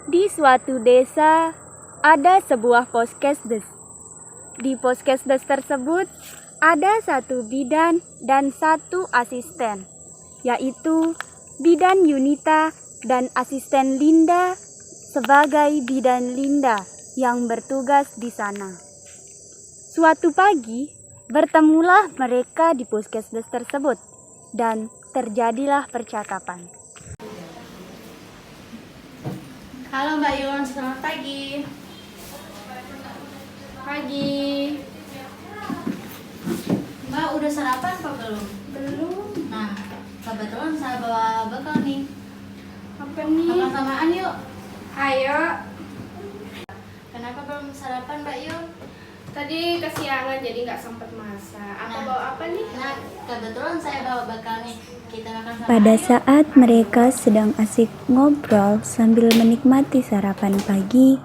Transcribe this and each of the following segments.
Di suatu desa ada sebuah poskesdes. Di poskesdes tersebut ada satu bidan dan satu asisten, yaitu bidan Yunita dan asisten Linda sebagai bidan Linda yang bertugas di sana. Suatu pagi, bertemulah mereka di puskesdes tersebut dan terjadilah percakapan. Halo Mbak Yun, selamat pagi. Pagi. Mbak udah sarapan apa belum? Belum. Nah, kebetulan saya bawa bekal nih. Apa nih? Makan samaan yuk. Ayo. Kenapa belum sarapan Mbak Yun? Tadi kesiangan jadi nggak sempat masak. Bawa apa nih? Nah, kebetulan saya bawa bekal nih. Kita makan samaan. Pada yuk. saat mereka sedang asik ngobrol sambil menikmati sarapan pagi,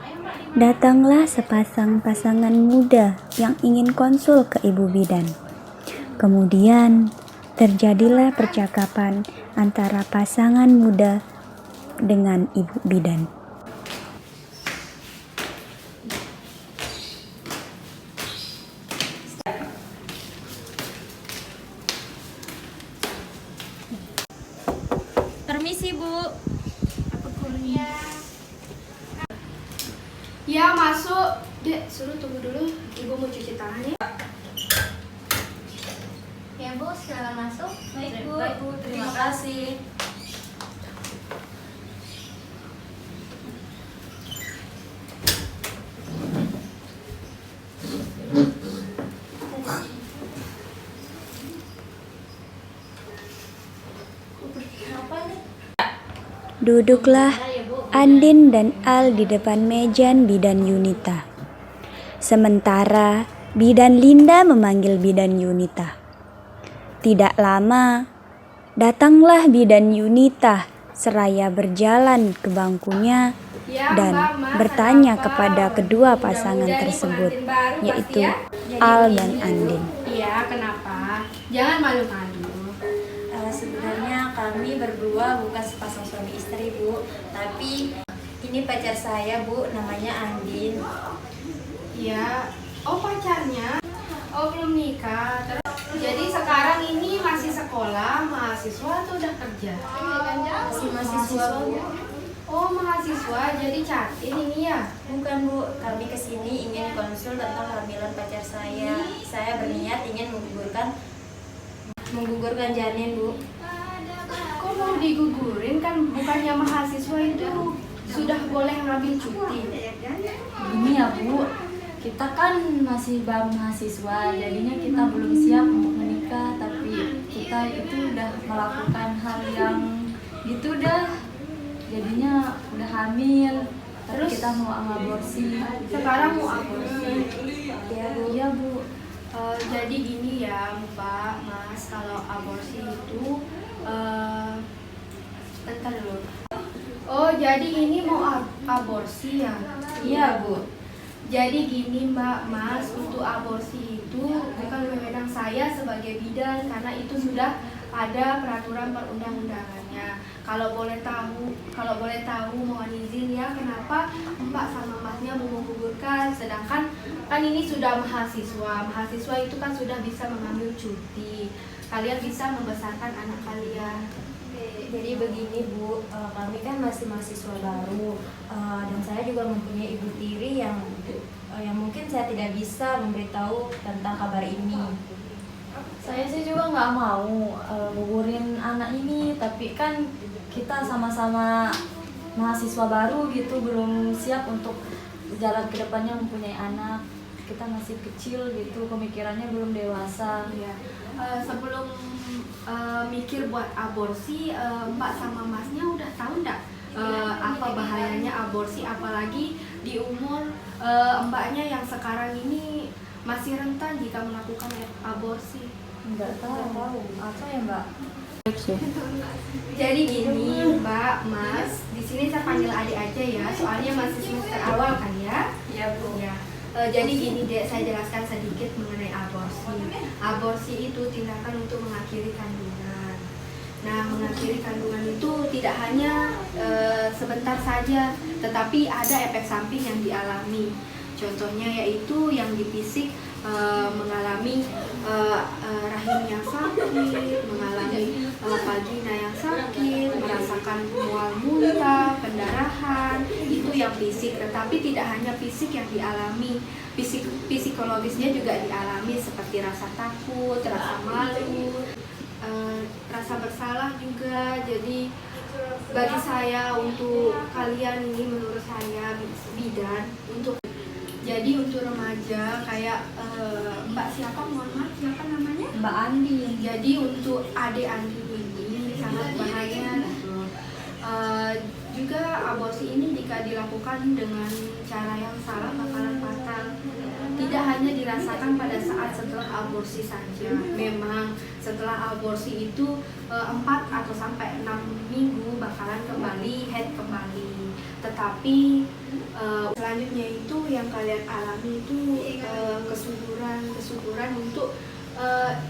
datanglah sepasang pasangan muda yang ingin konsul ke ibu bidan. Kemudian terjadilah percakapan antara pasangan muda dengan ibu bidan. Permisi Bu. Ya, masuk. Dek, suruh tunggu dulu. Ibu mau cuci tangan ya. Ya Bu, silakan masuk. Baik, Bu. Baik, Bu. Terima kasih. Duduklah Andin dan Al di depan meja bidan Yunita. Sementara bidan Linda memanggil bidan Yunita. Tidak lama, datanglah bidan Yunita seraya berjalan ke bangkunya dan bertanya kepada kedua pasangan tersebut, yaitu Al dan Andin. Iya, kenapa? Jangan malu-malu. Sebenarnya kami berdua bukan sepasang suami istri, Bu. Tapi ini pacar saya, Bu, namanya Andin. Iya. Oh, pacarnya? Oh, belum nikah. Jadi sekarang ini masih sekolah, mahasiswa atau udah kerja? Masih mahasiswa, Bu. Oh, mahasiswa. Jadi catin ini ya? Bukan, Bu. Kami kesini ingin konsul tentang kehamilan pacar saya. Saya berniat ingin menggugurkan janin, Bu. Kok mau digugurin? Kan bukannya mahasiswa itu sudah boleh ngambil cuti. Ini ya Bu, kita kan masih baru mahasiswa, jadinya kita belum siap untuk menikah, tapi kita itu udah melakukan hal yang gitu dah, jadinya udah hamil, tapi Terus? kita mau aborsi. Sekarang mau aborsi. Ya, Bu. Iya Bu. Jadi gini ya Mbak, Mas, kalau aborsi itu bentar dulu. Oh, jadi ini mau aborsi ya? Iya Bu. Jadi gini Mbak, Mas, untuk aborsi itu bukan wewenang saya sebagai bidan karena itu sudah ada peraturan perundang-undangannya. Kalau boleh tahu mohon izin ya, kenapa Mbak sama Masnya mau menggugurkan, sedangkan kan ini sudah mahasiswa. Mahasiswa itu kan sudah bisa mengambil cuti. Kalian bisa membesarkan anak kalian. Jadi begini, Bu, kami kan masih mahasiswa baru, dan saya juga mempunyai ibu tiri yang mungkin saya tidak bisa memberitahu tentang kabar ini. Saya sih juga nggak mau gugurin anak ini, tapi kan kita sama-sama mahasiswa baru gitu, belum siap untuk jalan ke depannya mempunyai anak. Kita masih kecil gitu, pemikirannya belum dewasa. Ya, sebelum mikir buat aborsi, Mbak sama Masnya udah tahu nggak apa bahayanya aborsi, apalagi di umur Mbaknya yang sekarang ini masih rentan jika melakukan aborsi. Nggak tahu. Apa ya Mbak? Jadi gini Mbak, Mas, di sini saya panggil adik aja ya, soalnya masih semester awal kan ya? Iya Bu. Ya. Jadi gini Dek, saya jelaskan sedikit mengenai aborsi. Aborsi itu tindakan untuk mengakhiri kandungan. Nah, mengakhiri kandungan itu tidak hanya sebentar saja, tetapi ada efek samping yang dialami. Contohnya yaitu yang di fisik, mengalami rahim yang sakit, mengalami vagina yang sakit, merasakan mual muntah, pendarahan, itu yang fisik. Tetapi tidak hanya fisik yang dialami, psikologisnya juga dialami seperti rasa takut, rasa malu, rasa bersalah juga. Jadi bagi saya, untuk kalian ini, menurut saya bidan, jadi untuk remaja kayak Mbak siapa, mohon maaf, siapa namanya? Mbak Andi. Jadi untuk adik Andi ini sangat bahaya gitu. Juga aborsi ini jika dilakukan dengan cara yang salah bakalan fatal. Tidak hanya dirasakan pada saat setelah aborsi saja. Memang setelah aborsi itu 4 atau sampai 6 minggu bakalan kembali head kembali. Tetapi selanjutnya itu yang kalian alami itu kesuburan untuk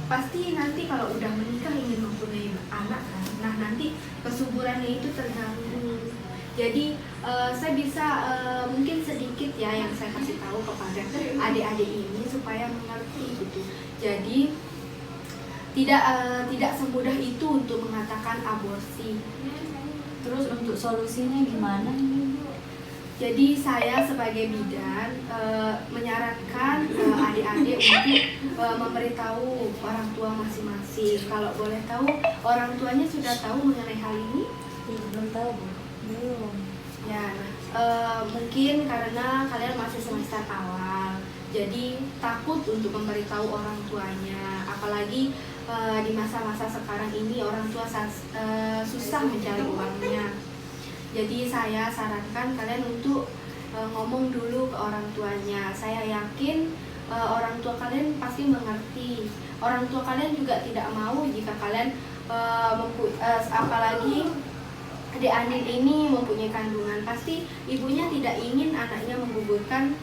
pasti nanti kalau udah menikah ingin mempunyai anak kan. Nah, nanti kesuburannya itu terganggu. Jadi saya bisa mungkin sedikit ya yang saya kasih tahu kepada adik-adik ini supaya mengerti gitu. Jadi tidak semudah itu untuk mengatakan aborsi. Terus untuk solusinya gimana nih, Bu? Jadi saya sebagai bidan menyarankan adik-adik untuk memberitahu orang tua masing-masing. Kalau boleh tahu, orang tuanya sudah tahu mengenai hal ini? Belum tahu, Bu. Belum. Ya, mungkin karena kalian masih semester awal, jadi takut untuk memberitahu orang tuanya. Apalagi di masa-masa sekarang ini orang tua susah mencari uangnya. Jadi saya sarankan kalian untuk ngomong dulu ke orang tuanya. Saya yakin orang tua kalian pasti mengerti. Orang tua kalian juga tidak mau jika kalian apalagi adik Andin ini mempunyai kandungan. Pasti ibunya tidak ingin anaknya menggugurkan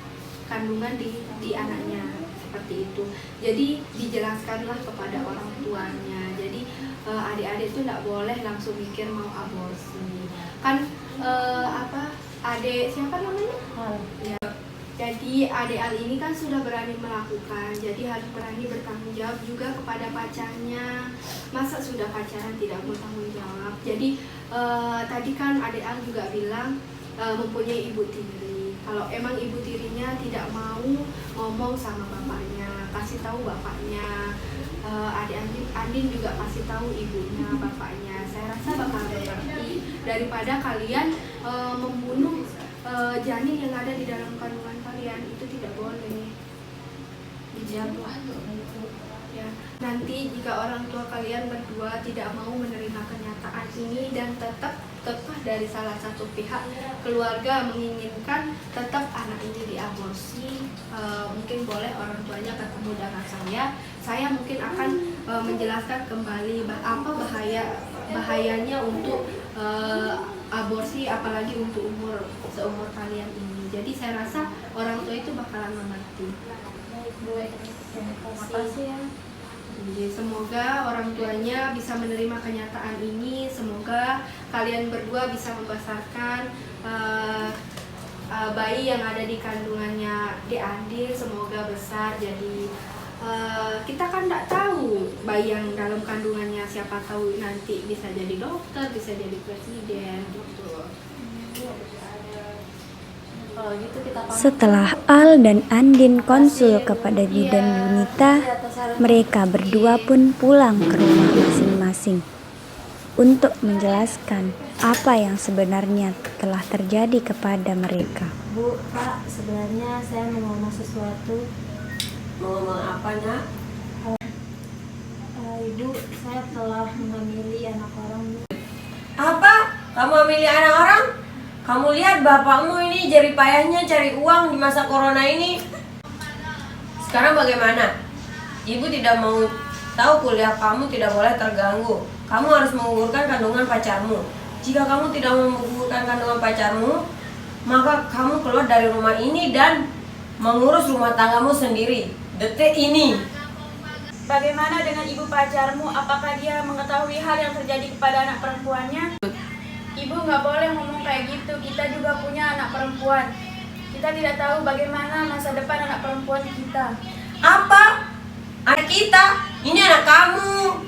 kandungan di anaknya, seperti itu. Jadi dijelaskanlah kepada orang tuanya. Jadi adik-adik itu tidak boleh langsung mikir mau aborsi. Kan adik siapa namanya? Ya. Jadi adik Al ini kan sudah berani melakukan, jadi harus berani bertanggung jawab juga kepada pacarnya. Masa sudah pacaran tidak bertanggung jawab? Jadi tadi kan adik Al juga bilang mempunyai ibu tiri. Kalau emang ibu tirinya tidak mau ngomong sama bapaknya, kasih tahu bapaknya. Adik Andin juga kasih tahu ibunya, bapaknya. Saya rasa bakal mengerti daripada kalian membunuh janin yang ada di dalam kandungan kalian. Itu tidak boleh. Dijawab ya. Nanti jika orang tua kalian berdua tidak mau menerima kenyataan ini dan tetap kekeh dari salah satu pihak keluarga menginginkan tetap anak ini diaborsi, mungkin boleh orang tuanya ketemu dengan saya mungkin akan menjelaskan kembali apa bahayanya untuk aborsi, apalagi untuk seumur kalian ini. Jadi saya rasa orang tua itu bakalan mengerti. Terima kasih ya. Jadi semoga orang tuanya bisa menerima kenyataan ini. Semoga kalian berdua bisa membesarkan bayi yang ada di kandungannya Dek Andin. Semoga besar. Jadi kita kan tidak tahu bayi yang dalam kandungannya, siapa tahu nanti bisa jadi dokter, bisa jadi presiden gitu. Kalau gitu kita pamit. Setelah Al dan Andin konsul kepada bidan Yunita, mereka berdua pun pulang ke rumah masing-masing untuk menjelaskan apa yang sebenarnya telah terjadi kepada mereka. Bu, Pak, sebenarnya saya mau ngomong sesuatu. Mau ngomong apanya? Ibu, saya telah menghamili anak orang, Bu. Apa? Kamu milih anak orang? Kamu lihat bapakmu ini jerih payahnya cari uang di masa corona ini. Sekarang bagaimana? Ibu tidak mau tahu kuliah kamu tidak boleh terganggu. Kamu harus menggugurkan kandungan pacarmu. Jika kamu tidak mau menggugurkan kandungan pacarmu, maka kamu keluar dari rumah ini dan mengurus rumah tanggamu sendiri. Detik ini. Bagaimana dengan ibu pacarmu? Apakah dia mengetahui hal yang terjadi kepada anak perempuannya? Ibu nggak boleh ngomong kayak gitu. Kita juga punya anak perempuan. Kita tidak tahu bagaimana masa depan anak perempuan kita. Apa? Anak kita? Ini anak kamu.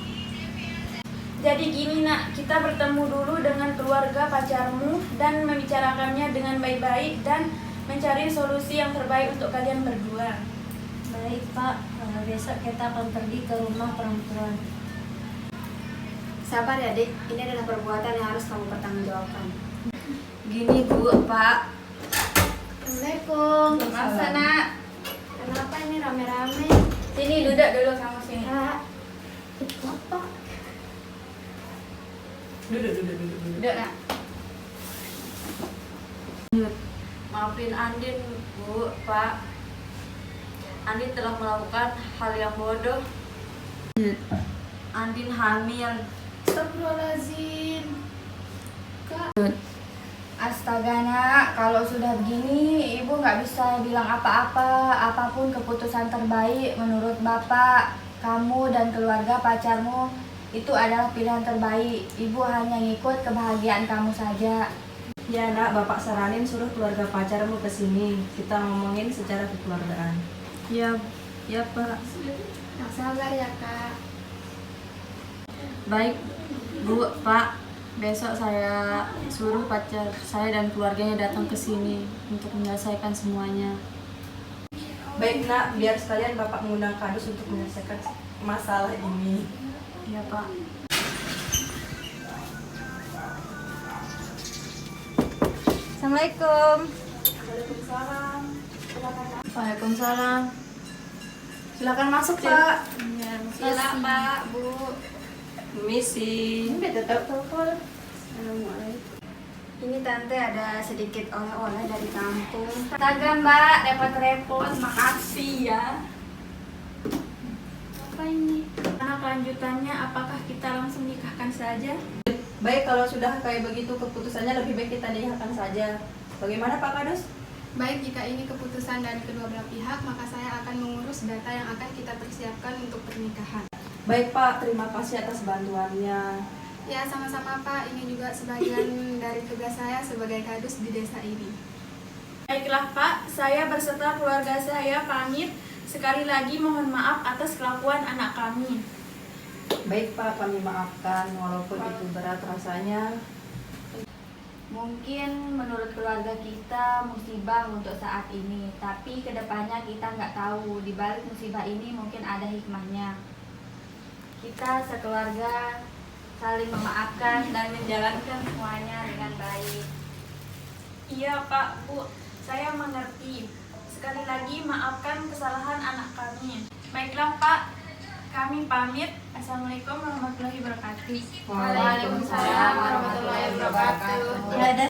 Jadi gini nak, kita bertemu dulu dengan keluarga pacarmu dan membicarakannya dengan baik-baik dan mencari solusi yang terbaik untuk kalian berdua. Baik Pak, besok kita akan pergi ke rumah perempuan. Sabar ya Dik, ini adalah perbuatan yang harus kamu pertanggungjawabkan. Gini Bu, Pak. Assalamualaikum. Masa nak? Kenapa ini rame-rame? Sini duduk dulu sama sini. Kak, apa? Duduk nak. Maafin Andin, Bu, Pak. Andin telah melakukan hal yang bodoh. Andin hamil. Astagfirullahaladzim. Kak. Astaga nak, kalau sudah begini ibu nggak bisa bilang apa-apa. Apapun keputusan terbaik menurut bapak, kamu dan keluarga pacarmu itu adalah pilihan terbaik. Ibu hanya ngikut kebahagiaan kamu saja. Ya nak, bapak saranin suruh keluarga pacarmu ke sini. Kita ngomongin secara kekeluargaan. Ya Pak. Yang sabar ya kak. Baik Bu, Pak. Besok saya suruh pacar saya dan keluarganya datang ke sini untuk menyelesaikan semuanya. Baik nak, biar sekalian bapak mengundang Kadus untuk menyelesaikan masalah ini. Ya Pak. Assalamualaikum. Waalaikumsalam. Silakan masuk Pak. Silakan pak, bu. Misi. Ini tante ada sedikit oleh-oleh dari kampung. Astaga mbak, repot-repot. Makasih ya. Apa ini? Anak lanjutannya, apakah kita langsung nikahkan saja? Baik, kalau sudah kayak begitu keputusannya lebih baik kita nikahkan saja. Bagaimana Pak Kadus? Baik, jika ini keputusan dari kedua belah pihak, maka saya akan mengurus data yang akan kita persiapkan untuk pernikahan. Baik Pak, terima kasih atas bantuannya. Ya, sama-sama Pak. Ini juga sebagian dari tugas saya sebagai kadus di desa ini. Baiklah Pak, saya berserta keluarga saya pamit. Sekali lagi mohon maaf atas kelakuan anak kami. Baik Pak, kami maafkan walaupun itu berat rasanya. Mungkin menurut keluarga kita musibah untuk saat ini, tapi kedepannya kita nggak tahu. Di balik musibah ini mungkin ada hikmahnya. Kita sekeluarga saling memaafkan dan menjalankan semuanya dengan baik. Iya Pak, Bu, saya mengerti. Sekali lagi maafkan kesalahan anak kami. Baiklah Pak, kami pamit. Assalamualaikum warahmatullahi wabarakatuh. Waalaikumsalam warahmatullahi wabarakatuh. Tidak ada